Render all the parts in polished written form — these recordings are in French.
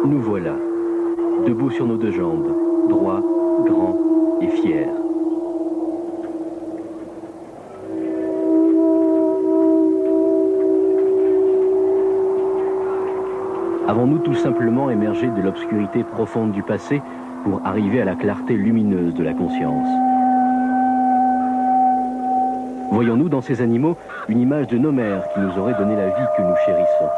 Nous voilà, debout sur nos deux jambes, droits, grands et fiers. Avons-nous tout simplement émergé de l'obscurité profonde du passé pour arriver à la clarté lumineuse de la conscience? Voyons-nous dans ces animaux une image de nos mères qui nous aurait donné la vie que nous chérissons?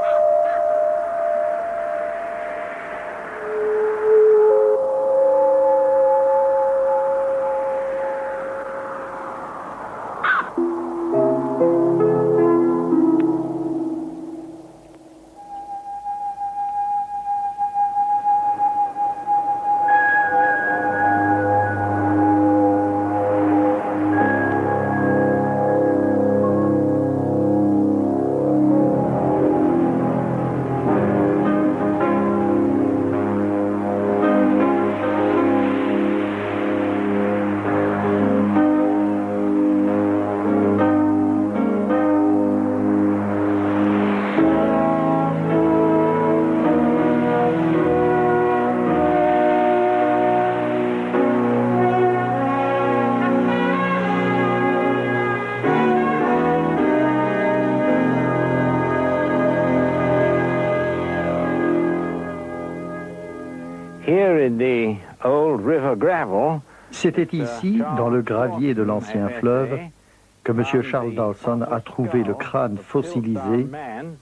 C'était ici, dans le gravier de l'ancien fleuve, que M. Charles Dawson a trouvé le crâne fossilisé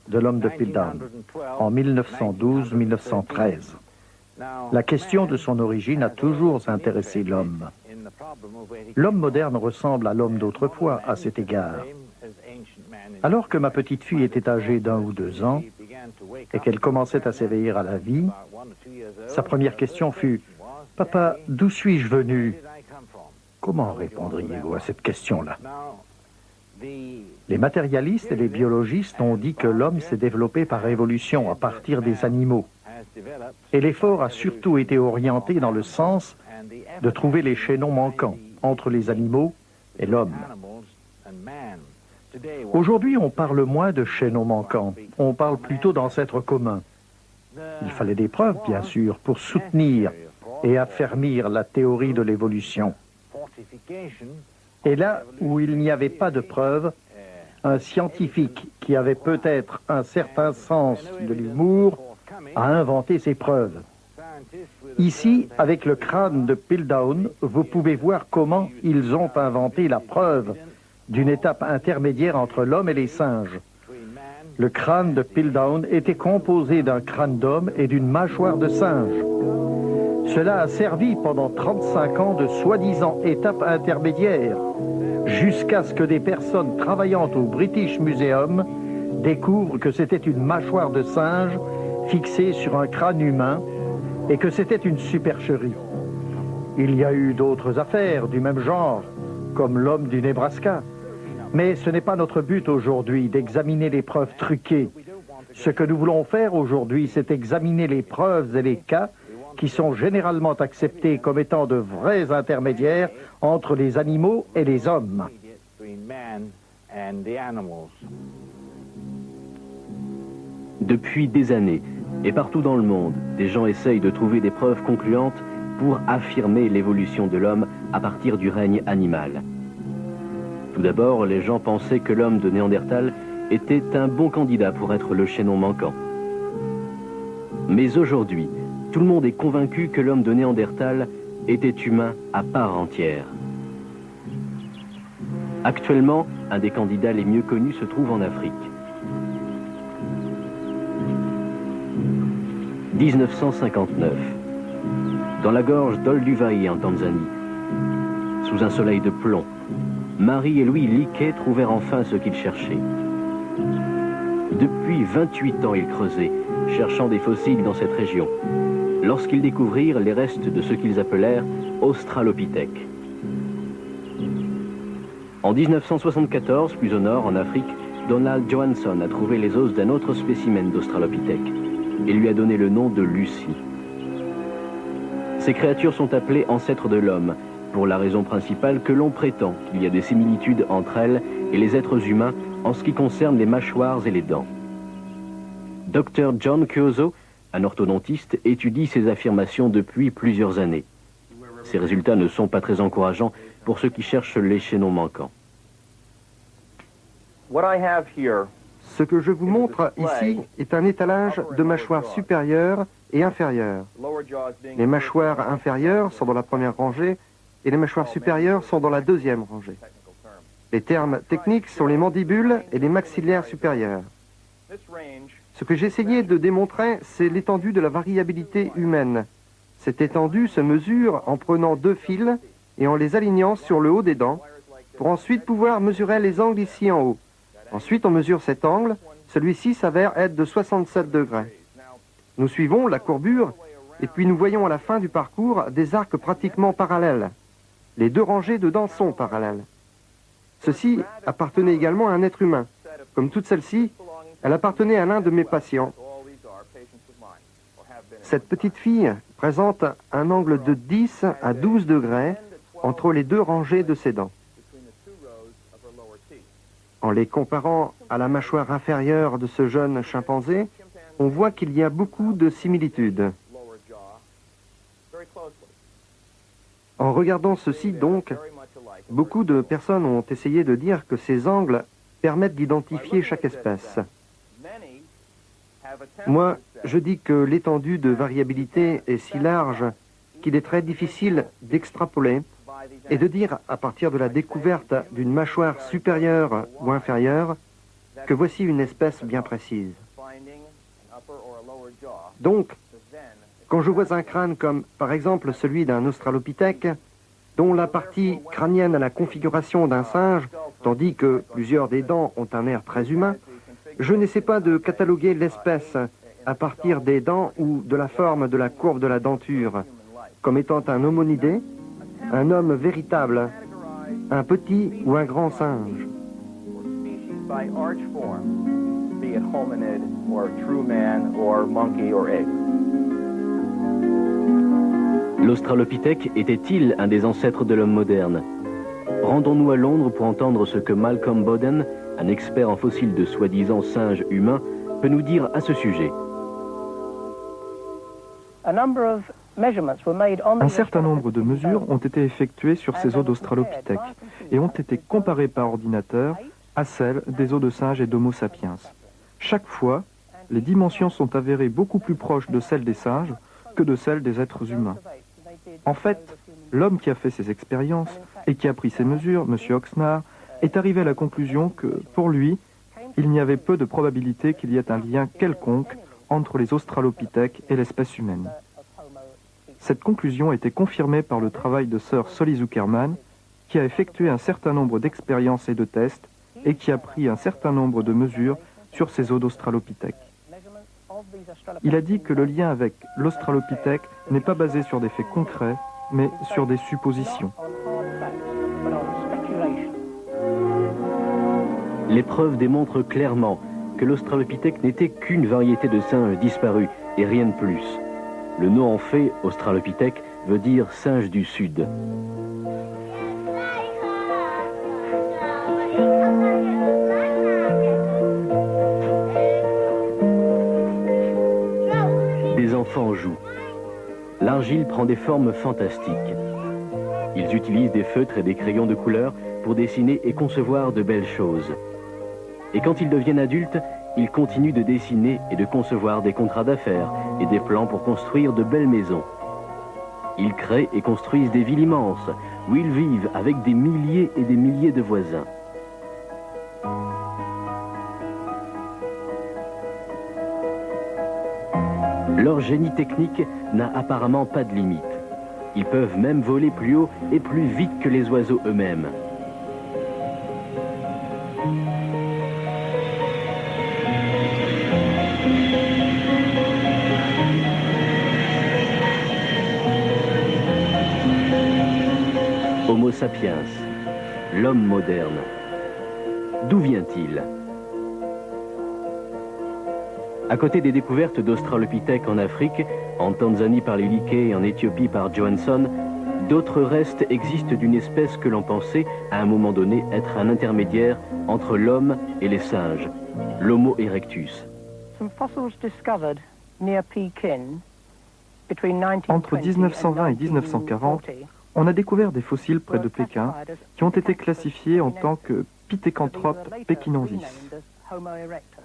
de l'homme de Piltdown en 1912-1913. La question de son origine a toujours intéressé l'homme. L'homme moderne ressemble à l'homme d'autrefois à cet égard. Alors que ma petite fille était âgée d'1 ou 2 ans et qu'elle commençait à s'éveiller à la vie, sa première question fut « Papa, d'où suis-je venu ?» Comment répondriez-vous à cette question-là? Les matérialistes et les biologistes ont dit que l'homme s'est développé par évolution à partir des animaux. Et l'effort a surtout été orienté dans le sens de trouver les chaînons manquants entre les animaux et l'homme. Aujourd'hui, on parle moins de chaînons manquants, on parle plutôt d'ancêtres communs. Il fallait des preuves, bien sûr, pour soutenir et affermir la théorie de l'évolution. Et là où il n'y avait pas de preuves, un scientifique qui avait peut-être un certain sens de l'humour a inventé ses preuves. Ici, avec le crâne de Piltdown, vous pouvez voir comment ils ont inventé la preuve d'une étape intermédiaire entre l'homme et les singes. Le crâne de Piltdown était composé d'un crâne d'homme et d'une mâchoire de singe. Cela a servi pendant 35 ans de soi-disant étape intermédiaire, jusqu'à ce que des personnes travaillant au British Museum découvrent que c'était une mâchoire de singe fixée sur un crâne humain et que c'était une supercherie. Il y a eu d'autres affaires du même genre, comme l'homme du Nebraska. Mais ce n'est pas notre but aujourd'hui d'examiner les preuves truquées. Ce que nous voulons faire aujourd'hui, c'est examiner les preuves et les cas qui sont généralement acceptés comme étant de vrais intermédiaires entre les animaux et les hommes. Depuis des années, et partout dans le monde, des gens essayent de trouver des preuves concluantes pour affirmer l'évolution de l'homme à partir du règne animal. Tout d'abord, les gens pensaient que l'homme de Néandertal était un bon candidat pour être le chaînon manquant. Mais aujourd'hui, tout le monde est convaincu que l'homme de Néandertal était humain à part entière. Actuellement, un des candidats les mieux connus se trouve en Afrique. 1959. Dans la gorge d'Olduvai en Tanzanie, sous un soleil de plomb, Marie et Louis Leakey trouvèrent enfin ce qu'ils cherchaient. Depuis 28 ans, ils creusaient, cherchant des fossiles dans cette région, lorsqu'ils découvrirent les restes de ce qu'ils appelèrent Australopithèque. En 1974, plus au nord, en Afrique, Donald Johansson a trouvé les os d'un autre spécimen d'Australopithèque et lui a donné le nom de Lucie. Ces créatures sont appelées ancêtres de l'homme, pour la raison principale que l'on prétend qu'il y a des similitudes entre elles et les êtres humains en ce qui concerne les mâchoires et les dents. Dr. John Cuozzo, Un orthodontiste étudie ces affirmations depuis plusieurs années. Ces résultats ne sont pas très encourageants pour ceux qui cherchent les chaînons manquants. Ce que je vous montre ici est un étalage de mâchoires supérieures et inférieures. Les mâchoires inférieures sont dans la première rangée et les mâchoires supérieures sont dans la deuxième rangée. Les termes techniques sont les mandibules et les maxillaires supérieurs. Ce que j'essayais de démontrer, c'est l'étendue de la variabilité humaine. Cette étendue se mesure en prenant deux fils et en les alignant sur le haut des dents, pour ensuite pouvoir mesurer les angles ici en haut. Ensuite, on mesure cet angle, celui-ci s'avère être de 67 degrés. Nous suivons la courbure, et puis nous voyons à la fin du parcours des arcs pratiquement parallèles. Les deux rangées de dents sont parallèles. Ceci appartenait également à un être humain. Comme toute celle-ci, elle appartenait à l'un de mes patients. Cette petite fille présente un angle de 10 à 12 degrés entre les deux rangées de ses dents. En les comparant à la mâchoire inférieure de ce jeune chimpanzé, on voit qu'il y a beaucoup de similitudes. En regardant ceci donc, beaucoup de personnes ont essayé de dire que ces angles permettent d'identifier chaque espèce. Moi, je dis que l'étendue de variabilité est si large qu'il est très difficile d'extrapoler et de dire, à partir de la découverte d'une mâchoire supérieure ou inférieure, que voici une espèce bien précise. Donc, quand je vois un crâne comme, par exemple, celui d'un australopithèque, dont la partie crânienne a la configuration d'un singe, tandis que plusieurs des dents ont un air très humain, je n'essaie pas de cataloguer l'espèce à partir des dents ou de la forme de la courbe de la denture, comme étant un homonidé, un homme véritable, un petit ou un grand singe. L'Australopithèque était-il un des ancêtres de l'homme moderne? Rendons-nous à Londres pour entendre ce que Malcolm Bowden, un expert en fossiles de soi-disant singes humains, peut nous dire à ce sujet. Un certain nombre de mesures ont été effectuées sur ces os d'Australopithèque et ont été comparées par ordinateur à celles des os de singes et d'Homo sapiens. Chaque fois, les dimensions sont avérées beaucoup plus proches de celles des singes que de celles des êtres humains. En fait, l'homme qui a fait ces expériences et qui a pris ces mesures, M. Oxnard, est arrivé à la conclusion que, pour lui, il n'y avait peu de probabilité qu'il y ait un lien quelconque entre les australopithèques et l'espèce humaine. Cette conclusion a été confirmée par le travail de Sir Solly Zuckerman, qui a effectué un certain nombre d'expériences et de tests et qui a pris un certain nombre de mesures sur ces os d'australopithèques. Il a dit que le lien avec l'australopithèque n'est pas basé sur des faits concrets, mais sur des suppositions. Les preuves démontrent clairement que l'Australopithèque n'était qu'une variété de singe disparue et rien de plus. Le nom en fait, Australopithèque, veut dire singe du Sud. Des enfants jouent. L'argile prend des formes fantastiques. Ils utilisent des feutres et des crayons de couleur pour dessiner et concevoir de belles choses. Et quand ils deviennent adultes, ils continuent de dessiner et de concevoir des contrats d'affaires et des plans pour construire de belles maisons. Ils créent et construisent des villes immenses où ils vivent avec des milliers et des milliers de voisins. Leur génie technique n'a apparemment pas de limite. Ils peuvent même voler plus haut et plus vite que les oiseaux eux-mêmes. Homo sapiens, l'homme moderne. D'où vient-il? À côté des découvertes d'Australopithèques en Afrique, en Tanzanie par les Liké et en Éthiopie par Johansson, d'autres restes existent d'une espèce que l'on pensait, à un moment donné, être un intermédiaire entre l'homme et les singes, l'Homo erectus. Entre 1920 et 1940, on a découvert des fossiles près de Pékin qui ont été classifiés en tant que Pithecanthrope pekinensis.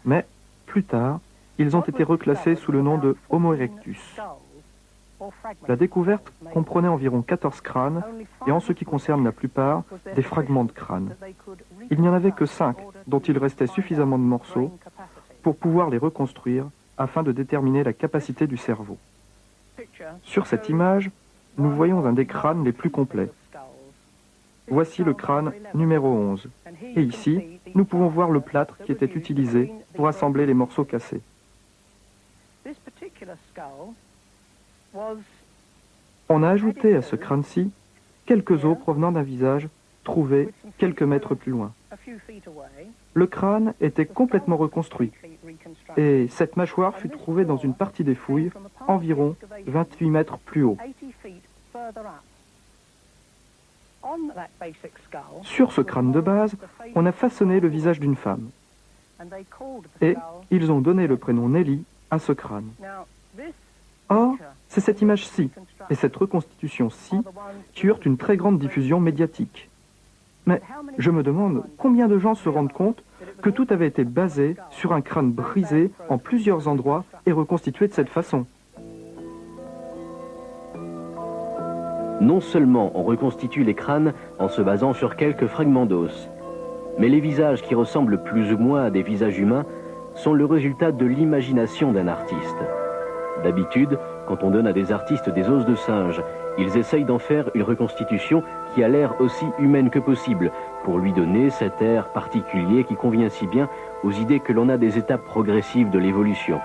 Mais plus tard, ils ont été reclassés sous le nom de Homo erectus. La découverte comprenait environ 14 crânes et en ce qui concerne la plupart, des fragments de crâne. Il n'y en avait que 5 dont il restait suffisamment de morceaux pour pouvoir les reconstruire afin de déterminer la capacité du cerveau. Sur cette image, nous voyons un des crânes les plus complets. Voici le crâne numéro 11. Et ici, nous pouvons voir le plâtre qui était utilisé pour assembler les morceaux cassés. On a ajouté à ce crâne-ci quelques os provenant d'un visage trouvé quelques mètres plus loin. Le crâne était complètement reconstruit et cette mâchoire fut trouvée dans une partie des fouilles environ 28 mètres plus haut. Sur ce crâne de base, on a façonné le visage d'une femme et ils ont donné le prénom Nellie à ce crâne. Or, c'est cette image-ci et cette reconstitution-ci qui eurent une très grande diffusion médiatique. Mais je me demande combien de gens se rendent compte que tout avait été basé sur un crâne brisé en plusieurs endroits et reconstitué de cette façon. Non seulement on reconstitue les crânes en se basant sur quelques fragments d'os, mais les visages qui ressemblent plus ou moins à des visages humains sont le résultat de l'imagination d'un artiste. D'habitude, quand on donne à des artistes des os de singe, ils essayent d'en faire une reconstitution qui a l'air aussi humaine que possible, pour lui donner cet air particulier qui convient si bien aux idées que l'on a des étapes progressives de l'évolution.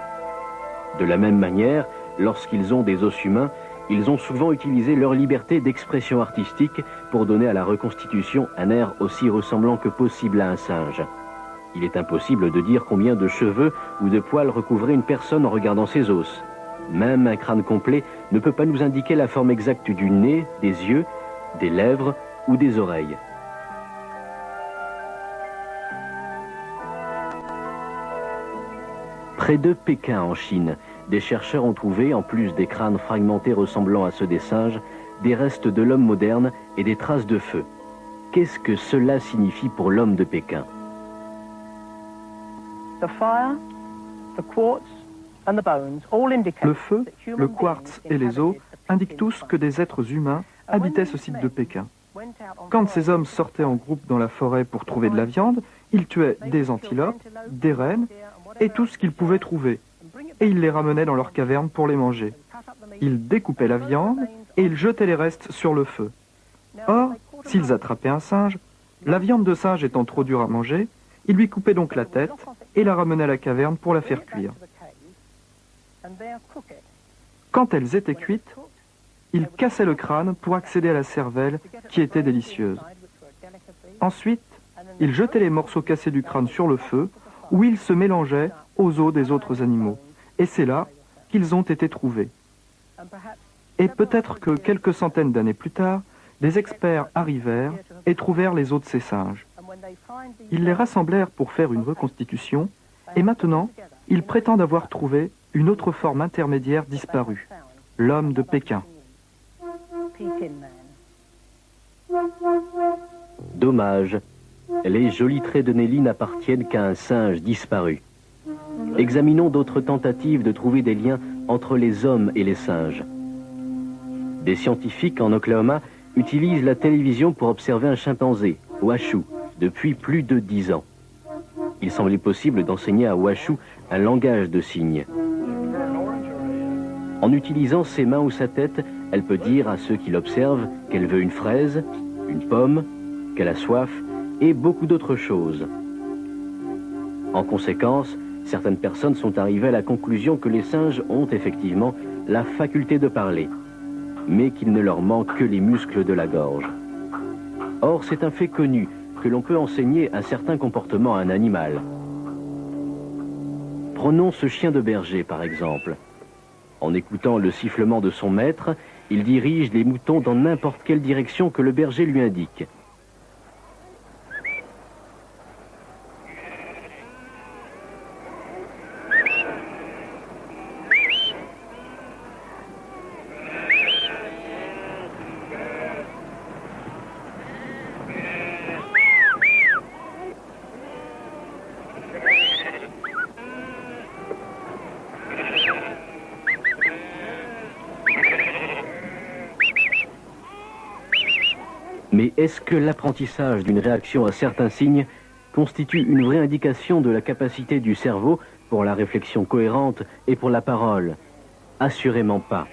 De la même manière, lorsqu'ils ont des os humains, ils ont souvent utilisé leur liberté d'expression artistique pour donner à la reconstitution un air aussi ressemblant que possible à un singe. Il est impossible de dire combien de cheveux ou de poils recouvrait une personne en regardant ses os. Même un crâne complet ne peut pas nous indiquer la forme exacte du nez, des yeux, des lèvres ou des oreilles. Près de Pékin, en Chine, des chercheurs ont trouvé, en plus des crânes fragmentés ressemblant à ceux des singes, des restes de l'homme moderne et des traces de feu. Qu'est-ce que cela signifie pour l'homme de Pékin ? Le feu, le quartz et les os indiquent tous que des êtres humains habitaient ce site de Pékin. Quand ces hommes sortaient en groupe dans la forêt pour trouver de la viande, ils tuaient des antilopes, des rennes et tout ce qu'ils pouvaient trouver. Et ils les ramenaient dans leur caverne pour les manger. Ils découpaient la viande et ils jetaient les restes sur le feu. Or, s'ils attrapaient un singe, la viande de singe étant trop dure à manger, ils lui coupaient donc la tête et la ramenaient à la caverne pour la faire cuire. Quand elles étaient cuites, ils cassaient le crâne pour accéder à la cervelle qui était délicieuse. Ensuite, ils jetaient les morceaux cassés du crâne sur le feu où ils se mélangeaient aux os des autres animaux. Et c'est là qu'ils ont été trouvés. Et peut-être que quelques centaines d'années plus tard, des experts arrivèrent et trouvèrent les os de ces singes. Ils les rassemblèrent pour faire une reconstitution et maintenant, ils prétendent avoir trouvé une autre forme intermédiaire disparue, l'homme de Pékin. Dommage, les jolis traits de Nellie n'appartiennent qu'à un singe disparu. Examinons d'autres tentatives de trouver des liens entre les hommes et les singes. Des scientifiques en Oklahoma utilisent la télévision pour observer un chimpanzé, Washoe, depuis plus de 10 ans. Il semblait possible d'enseigner à Washoe un langage de signes. En utilisant ses mains ou sa tête, elle peut dire à ceux qui l'observent qu'elle veut une fraise, une pomme, qu'elle a soif et beaucoup d'autres choses. En conséquence, certaines personnes sont arrivées à la conclusion que les singes ont effectivement la faculté de parler, mais qu'il ne leur manque que les muscles de la gorge. Or, c'est un fait connu que l'on peut enseigner un certain comportement à un animal. Prenons ce chien de berger, par exemple. En écoutant le sifflement de son maître, il dirige les moutons dans n'importe quelle direction que le berger lui indique. Mais est-ce que l'apprentissage d'une réaction à certains signes constitue une vraie indication de la capacité du cerveau pour la réflexion cohérente et pour la parole? Assurément pas.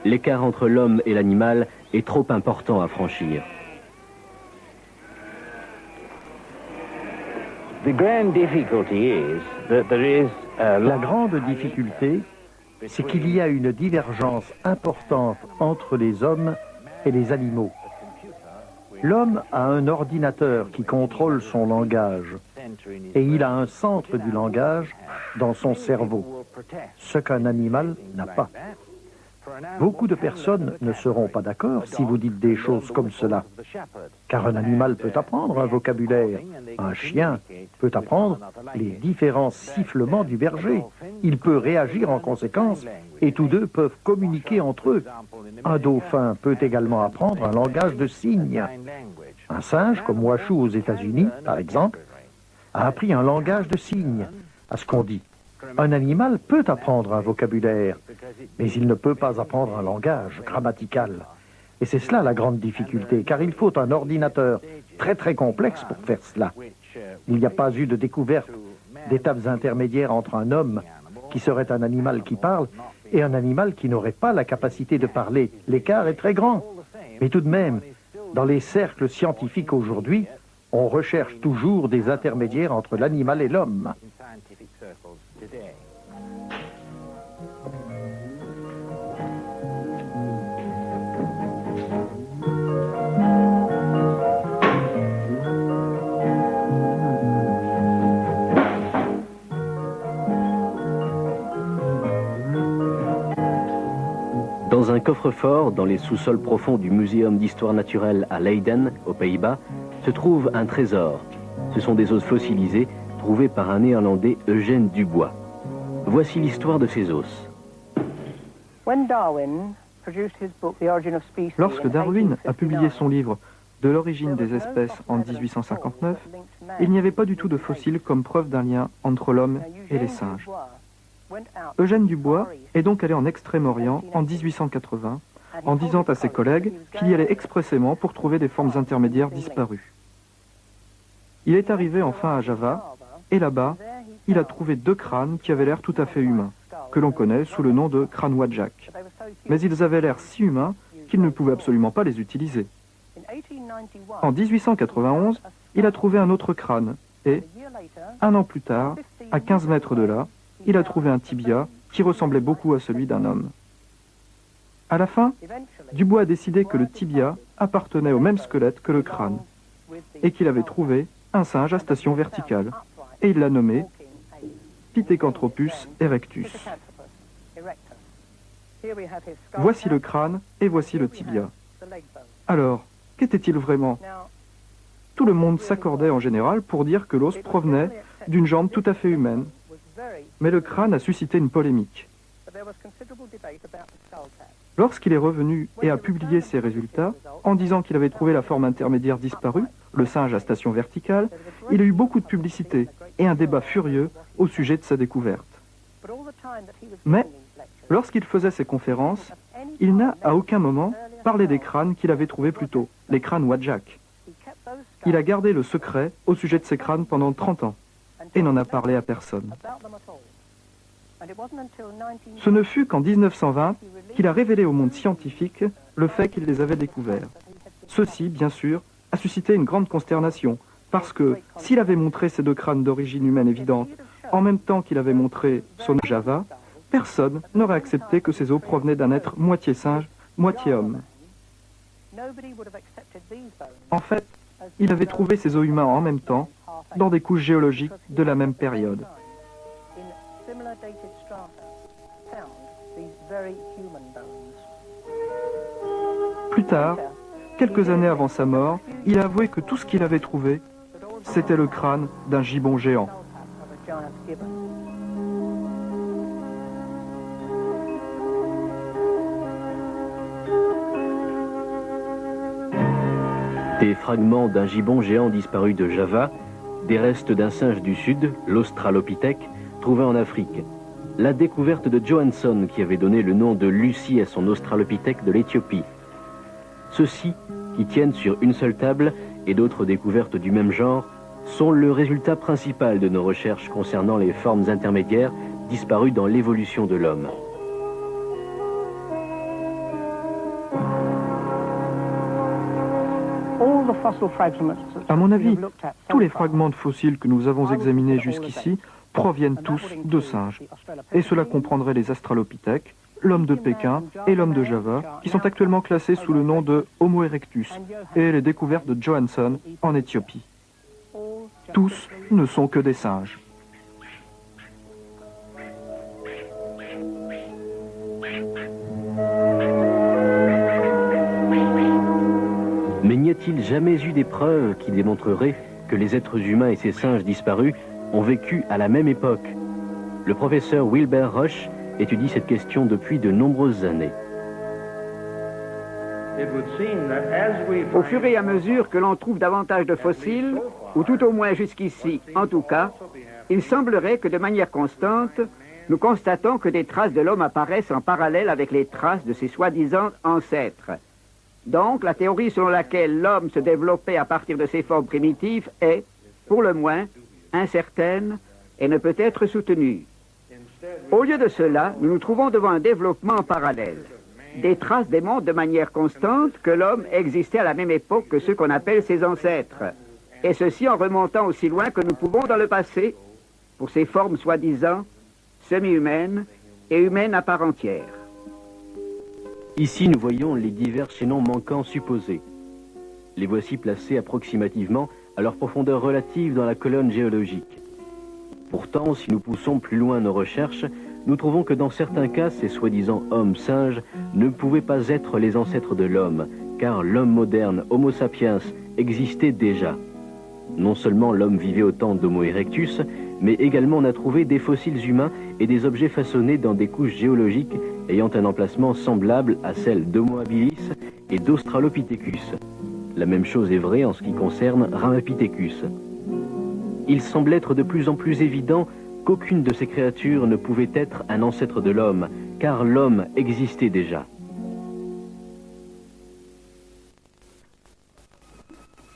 L'écart entre l'homme et l'animal est trop important à franchir. La grande difficulté, c'est qu'il y a une divergence importante entre les hommes et les animaux. L'homme a un ordinateur qui contrôle son langage et il a un centre du langage dans son cerveau, ce qu'un animal n'a pas. Beaucoup de personnes ne seront pas d'accord si vous dites des choses comme cela, car un animal peut apprendre un vocabulaire, un chien peut apprendre les différents sifflements du berger, il peut réagir en conséquence et tous deux peuvent communiquer entre eux. Un dauphin peut également apprendre un langage de signes. Un singe, comme Washoe aux États-Unis, par exemple, a appris un langage de signes à ce qu'on dit. Un animal peut apprendre un vocabulaire, mais il ne peut pas apprendre un langage grammatical. Et c'est cela la grande difficulté, car il faut un ordinateur très complexe pour faire cela. Il n'y a pas eu de découverte d'étapes intermédiaires entre un homme qui serait un animal qui parle et un animal qui n'aurait pas la capacité de parler. L'écart est très grand. Mais tout de même, dans les cercles scientifiques aujourd'hui, on recherche toujours des intermédiaires entre l'animal et l'homme. Dans un coffre-fort, dans les sous-sols profonds du Muséum d'histoire naturelle à Leiden, aux Pays-Bas, se trouve un trésor. Ce sont des os fossilisés trouvés par un Néerlandais, Eugène Dubois. Voici l'histoire de ces os. Lorsque Darwin a publié son livre « De l'origine des espèces » en 1859, il n'y avait pas du tout de fossiles comme preuve d'un lien entre l'homme et les singes. Eugène Dubois est donc allé en Extrême-Orient en 1880 en disant à ses collègues qu'il y allait expressément pour trouver des formes intermédiaires disparues. Il est arrivé enfin à Java et là-bas, il a trouvé 2 crânes qui avaient l'air tout à fait humains, que l'on connaît sous le nom de crânes Wadjak. Mais ils avaient l'air si humains qu'il ne pouvait absolument pas les utiliser. En 1891, il a trouvé un autre crâne et, un an plus tard, à 15 mètres de là, il a trouvé un tibia qui ressemblait beaucoup à celui d'un homme. À la fin, Dubois a décidé que le tibia appartenait au même squelette que le crâne et qu'il avait trouvé un singe à station verticale et il l'a nommé Pithecanthropus erectus. Voici le crâne et voici le tibia. Alors, qu'était-il vraiment? Tout le monde s'accordait en général pour dire que l'os provenait d'une jambe tout à fait humaine. Mais le crâne a suscité une polémique. Lorsqu'il est revenu et a publié ses résultats, en disant qu'il avait trouvé la forme intermédiaire disparue, le singe à station verticale, il a eu beaucoup de publicité et un débat furieux au sujet de sa découverte. Mais, lorsqu'il faisait ses conférences, il n'a à aucun moment parlé des crânes qu'il avait trouvés plus tôt, les crânes Wadjak. Il a gardé le secret au sujet de ces crânes pendant 30 ans et n'en a parlé à personne. Ce ne fut qu'en 1920 qu'il a révélé au monde scientifique le fait qu'il les avait découverts. Ceci, bien sûr, a suscité une grande consternation, parce que s'il avait montré ces 2 crânes d'origine humaine évidente, en même temps qu'il avait montré son Java, personne n'aurait accepté que ces os provenaient d'un être moitié singe, moitié homme. En fait, il avait trouvé ces os humains en même temps, dans des couches géologiques de la même période. Plus tard, quelques années avant sa mort, il a avoué que tout ce qu'il avait trouvé, c'était le crâne d'un gibbon géant. Des fragments d'un gibbon géant disparu de Java, des restes d'un singe du sud, l'Australopithèque, trouvé en Afrique. La découverte de Johansson qui avait donné le nom de Lucie à son Australopithèque de l'Éthiopie. Ceci qui tiennent sur une seule table et d'autres découvertes du même genre, sont le résultat principal de nos recherches concernant les formes intermédiaires disparues dans l'évolution de l'homme. À mon avis, tous les fragments de fossiles que nous avons examinés jusqu'ici proviennent tous de singes. Et cela comprendrait les Australopithèques, l'homme de Pékin et l'homme de Java, qui sont actuellement classés sous le nom de Homo erectus, et les découvertes de Johansson en Éthiopie. Tous ne sont que des singes. Mais n'y a-t-il jamais eu des preuves qui démontreraient que les êtres humains et ces singes disparus ont vécu à la même époque? Le professeur Wilbur Rush étudie cette question depuis de nombreuses années. Au fur et à mesure que l'on trouve davantage de fossiles, ou tout au moins jusqu'ici, en tout cas, il semblerait que de manière constante, nous constatons que des traces de l'homme apparaissent en parallèle avec les traces de ses soi-disant ancêtres. Donc, la théorie selon laquelle l'homme se développait à partir de ses formes primitives est, pour le moins, incertaine et ne peut être soutenue. Au lieu de cela, nous nous trouvons devant un développement en parallèle. Des traces démontrent de manière constante que l'homme existait à la même époque que ceux qu'on appelle ses ancêtres, et ceci en remontant aussi loin que nous pouvons dans le passé, pour ces formes soi-disant semi-humaines et humaines à part entière. Ici, nous voyons les divers chaînons manquants supposés. Les voici placés approximativement à leur profondeur relative dans la colonne géologique. Pourtant, si nous poussons plus loin nos recherches, nous trouvons que dans certains cas, ces soi-disant hommes-singes ne pouvaient pas être les ancêtres de l'homme, car l'homme moderne, Homo sapiens, existait déjà. Non seulement l'homme vivait au temps d'Homo erectus, mais également on a trouvé des fossiles humains et des objets façonnés dans des couches géologiques ayant un emplacement semblable à celle d'Homo habilis et d'Australopithecus. La même chose est vraie en ce qui concerne Ramapithecus. Il semble être de plus en plus évident qu'aucune de ces créatures ne pouvait être un ancêtre de l'homme, car l'homme existait déjà.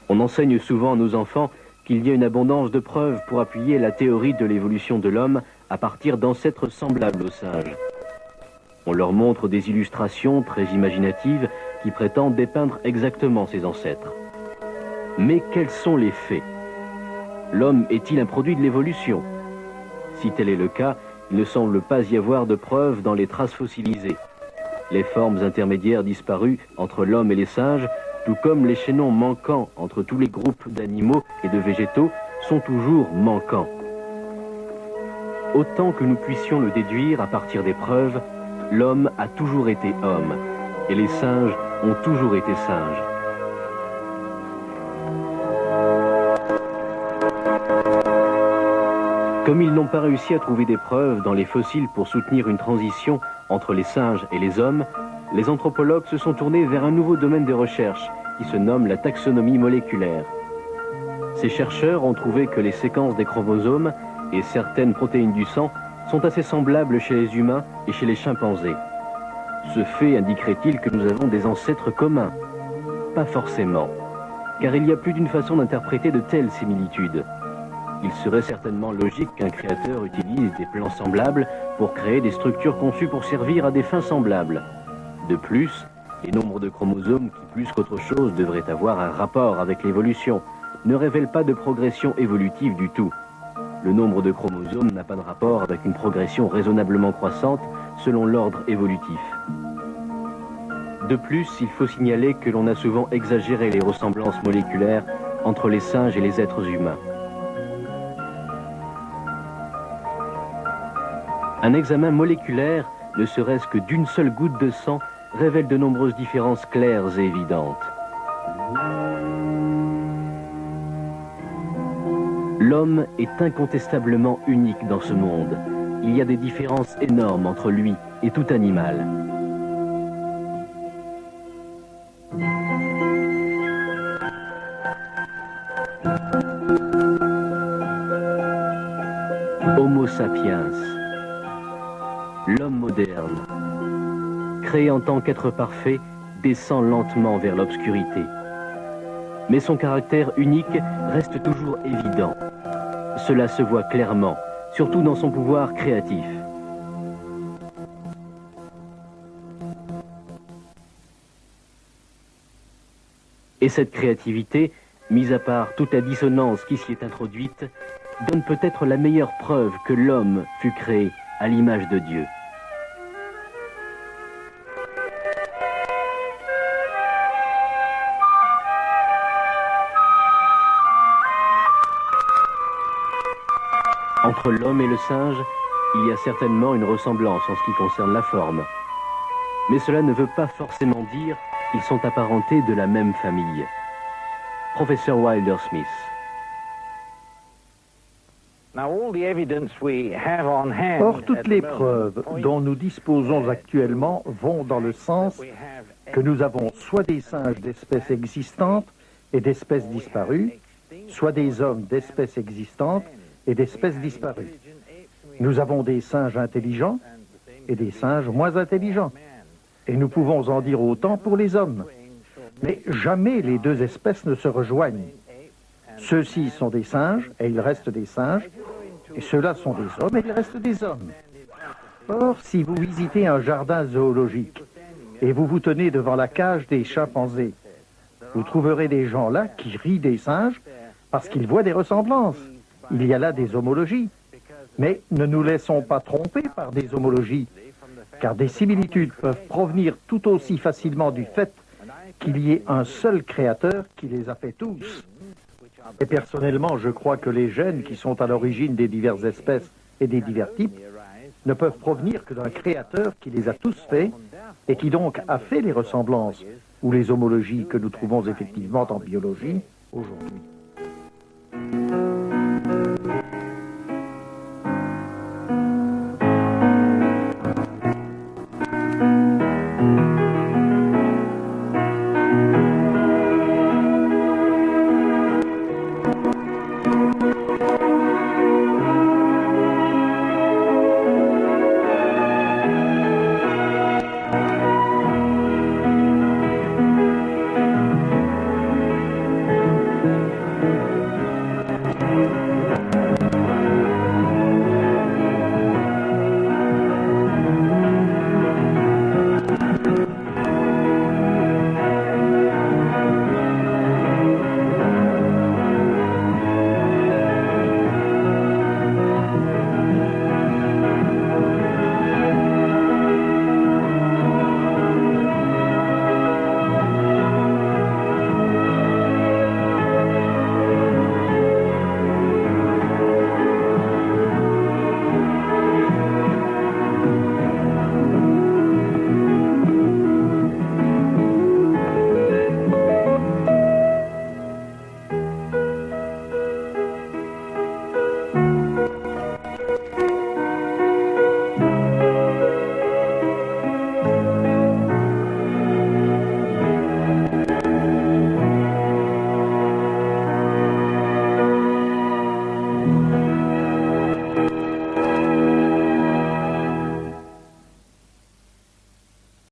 On enseigne souvent à nos enfants qu'il y a une abondance de preuves pour appuyer la théorie de l'évolution de l'homme à partir d'ancêtres semblables aux singes. On leur montre des illustrations très imaginatives qui prétendent dépeindre exactement ces ancêtres. Mais quels sont les faits? L'homme est-il un produit de l'évolution? Si tel est le cas, il ne semble pas y avoir de preuves dans les traces fossilisées. Les formes intermédiaires disparues entre l'homme et les singes, tout comme les chaînons manquants entre tous les groupes d'animaux et de végétaux, sont toujours manquants. Autant que nous puissions le déduire à partir des preuves, l'homme a toujours été homme, et les singes ont toujours été singes. Comme ils n'ont pas réussi à trouver des preuves dans les fossiles pour soutenir une transition entre les singes et les hommes, les anthropologues se sont tournés vers un nouveau domaine de recherche qui se nomme la taxonomie moléculaire. Ces chercheurs ont trouvé que les séquences des chromosomes et certaines protéines du sang sont assez semblables chez les humains et chez les chimpanzés. Ce fait indiquerait-il que nous avons des ancêtres communs? Pas forcément, car il y a plus d'une façon d'interpréter de telles similitudes. Il serait certainement logique qu'un créateur utilise des plans semblables pour créer des structures conçues pour servir à des fins semblables. De plus, les nombres de chromosomes qui, plus qu'autre chose, devraient avoir un rapport avec l'évolution, ne révèlent pas de progression évolutive du tout. Le nombre de chromosomes n'a pas de rapport avec une progression raisonnablement croissante selon l'ordre évolutif. De plus, il faut signaler que l'on a souvent exagéré les ressemblances moléculaires entre les singes et les êtres humains. Un examen moléculaire, ne serait-ce que d'une seule goutte de sang, révèle de nombreuses différences claires et évidentes. L'homme est incontestablement unique dans ce monde. Il y a des différences énormes entre lui et tout animal. Homo sapiens, l'homme moderne, créé en tant qu'être parfait, descend lentement vers l'obscurité. Mais son caractère unique reste toujours évident. Cela se voit clairement, surtout dans son pouvoir créatif. Et cette créativité, mise à part toute la dissonance qui s'y est introduite, donne peut-être la meilleure preuve que l'homme fut créé à l'image de Dieu. Entre l'homme et le singe, il y a certainement une ressemblance en ce qui concerne la forme. Mais cela ne veut pas forcément dire qu'ils sont apparentés de la même famille. Professeur Wilder Smith. Or, toutes les preuves dont nous disposons actuellement vont dans le sens que nous avons soit des singes d'espèces existantes et d'espèces disparues, soit des hommes d'espèces existantes et d'espèces disparues. Nous avons des singes intelligents et des singes moins intelligents. Et nous pouvons en dire autant pour les hommes. Mais jamais les deux espèces ne se rejoignent. Ceux-ci sont des singes et ils restent des singes, et ceux-là sont des hommes et ils restent des hommes. Or, si vous visitez un jardin zoologique et vous vous tenez devant la cage des chimpanzés, vous trouverez des gens là qui rient des singes parce qu'ils voient des ressemblances. Il y a là des homologies. Mais ne nous laissons pas tromper par des homologies, car des similitudes peuvent provenir tout aussi facilement du fait qu'il y ait un seul créateur qui les a fait tous. Et personnellement, je crois que les gènes qui sont à l'origine des diverses espèces et des divers types ne peuvent provenir que d'un créateur qui les a tous faits et qui donc a fait les ressemblances ou les homologies que nous trouvons effectivement en biologie aujourd'hui.